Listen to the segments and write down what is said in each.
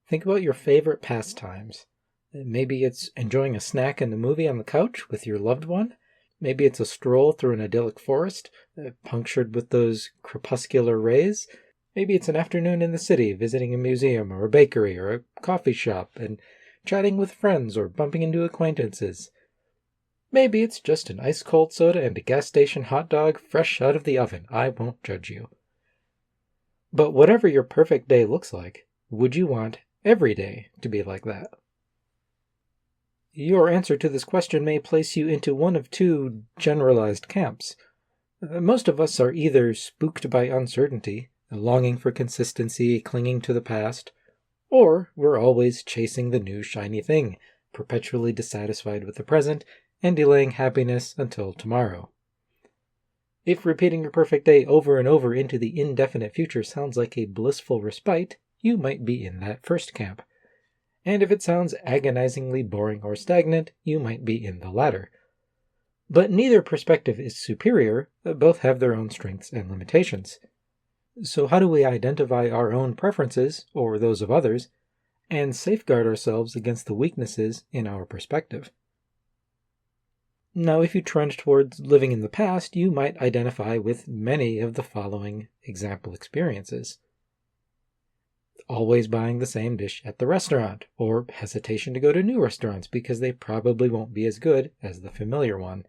Think about your favorite pastimes. Maybe it's enjoying a snack and a movie on the couch with your loved one. Maybe it's a stroll through an idyllic forest, punctured with those crepuscular rays. Maybe it's an afternoon in the city, visiting a museum or a bakery or a coffee shop and chatting with friends or bumping into acquaintances. Maybe it's just an ice-cold soda and a gas station hot dog fresh out of the oven. I won't judge you. But whatever your perfect day looks like, would you want every day to be like that? Your answer to this question may place you into one of two generalized camps. Most of us are either spooked by uncertainty, longing for consistency, clinging to the past, or we're always chasing the new shiny thing, perpetually dissatisfied with the present, and delaying happiness until tomorrow. If repeating your perfect day over and over into the indefinite future sounds like a blissful respite, you might be in that first camp. And if it sounds agonizingly boring or stagnant, you might be in the latter. But neither perspective is superior, both have their own strengths and limitations. So how do we identify our own preferences, or those of others, and safeguard ourselves against the weaknesses in our perspective? Now, if you trend towards living in the past, you might identify with many of the following example experiences. Always buying the same dish at the restaurant, or hesitation to go to new restaurants because they probably won't be as good as the familiar one.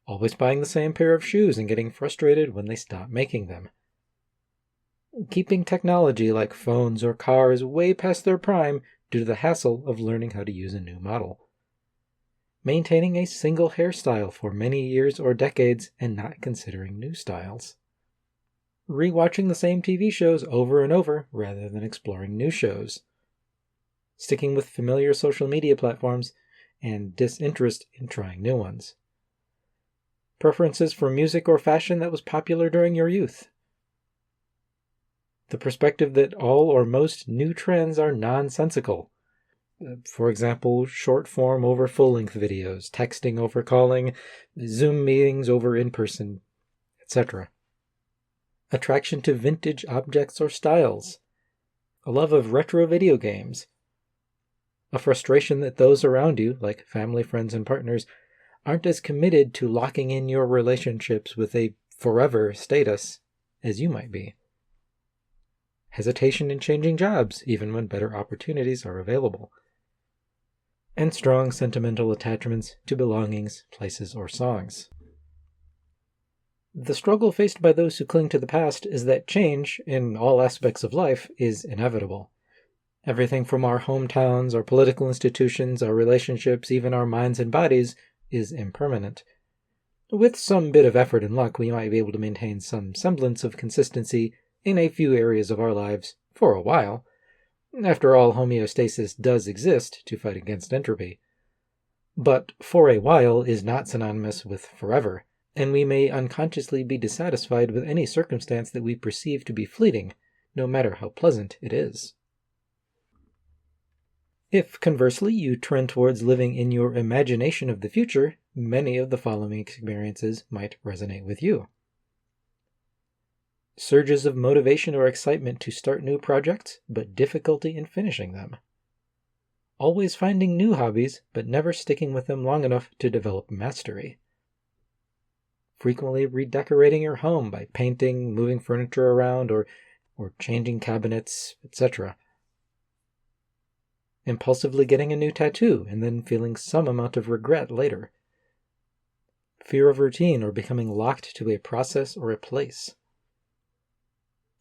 Always buying the same pair of shoes and getting frustrated when they stop making them. Keeping technology like phones or cars way past their prime due to the hassle of learning how to use a new model. Maintaining a single hairstyle for many years or decades and not considering new styles. Rewatching the same TV shows over and over rather than exploring new shows. Sticking with familiar social media platforms and disinterest in trying new ones. Preferences for music or fashion that was popular during your youth. The perspective that all or most new trends are nonsensical. For example, short form over full length videos, texting over calling, Zoom meetings over in-person, etc. Attraction to vintage objects or styles. A love of retro video games. A frustration that those around you, like family, friends, and partners, aren't as committed to locking in your relationships with a forever status as you might be. Hesitation in changing jobs, even when better opportunities are available. And strong sentimental attachments to belongings, places, or songs. The struggle faced by those who cling to the past is that change, in all aspects of life, is inevitable. Everything from our hometowns, our political institutions, our relationships, even our minds and bodies, is impermanent. With some bit of effort and luck, we might be able to maintain some semblance of consistency in a few areas of our lives for a while. After all, homeostasis does exist to fight against entropy. But for a while is not synonymous with forever, and we may unconsciously be dissatisfied with any circumstance that we perceive to be fleeting, no matter how pleasant it is. If, conversely, you trend towards living in your imagination of the future, many of the following experiences might resonate with you. Surges of motivation or excitement to start new projects, but difficulty in finishing them. Always finding new hobbies, but never sticking with them long enough to develop mastery. Frequently redecorating your home by painting, moving furniture around, or changing cabinets, etc. Impulsively getting a new tattoo and then feeling some amount of regret later. Fear of routine or becoming locked to a process or a place.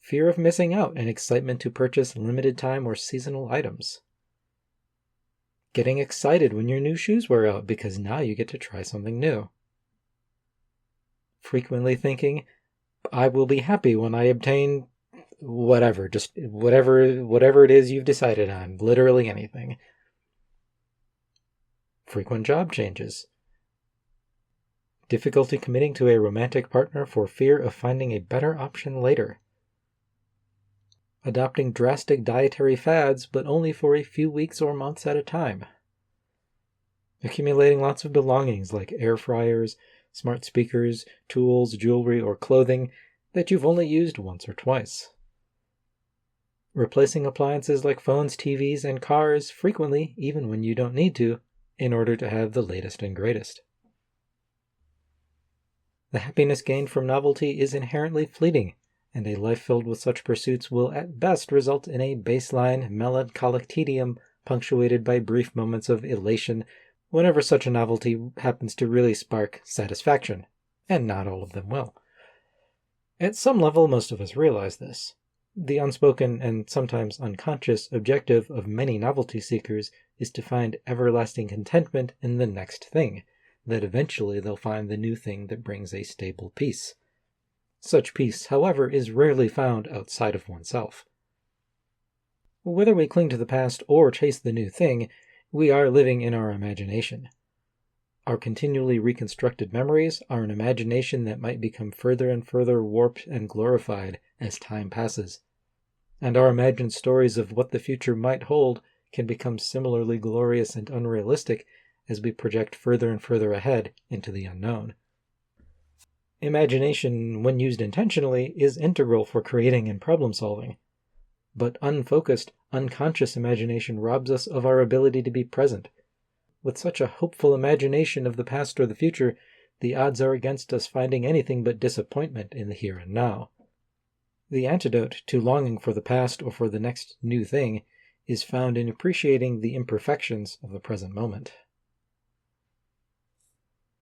Fear of missing out and excitement to purchase limited time or seasonal items. Getting excited when your new shoes wear out because now you get to try something new. Frequently thinking, I will be happy when I obtain whatever, just whatever it is you've decided on, literally anything. Frequent job changes. Difficulty committing to a romantic partner for fear of finding a better option later. Adopting drastic dietary fads, but only for a few weeks or months at a time. Accumulating lots of belongings like air fryers, smart speakers, tools, jewelry, or clothing that you've only used once or twice. replacing appliances like phones, TVs, and cars frequently, even when you don't need to, in order to have the latest and greatest. The happiness gained from novelty is inherently fleeting, and a life filled with such pursuits will at best result in a baseline melancholic tedium punctuated by brief moments of elation whenever such a novelty happens to really spark satisfaction, and not all of them will. At some level, most of us realize this. The unspoken and sometimes unconscious objective of many novelty seekers is to find everlasting contentment in the next thing, that eventually they'll find the new thing that brings a stable peace. Such peace, however, is rarely found outside of oneself. Whether we cling to the past or chase the new thing, we are living in our imagination. Our continually reconstructed memories are an imagination that might become further and further warped and glorified as time passes. And our imagined stories of what the future might hold can become similarly glorious and unrealistic as we project further and further ahead into the unknown. Imagination, when used intentionally, is integral for creating and problem solving. But unfocused, unconscious imagination robs us of our ability to be present. With such a hopeful imagination of the past or the future, the odds are against us finding anything but disappointment in the here and now. The antidote to longing for the past or for the next new thing is found in appreciating the imperfections of the present moment.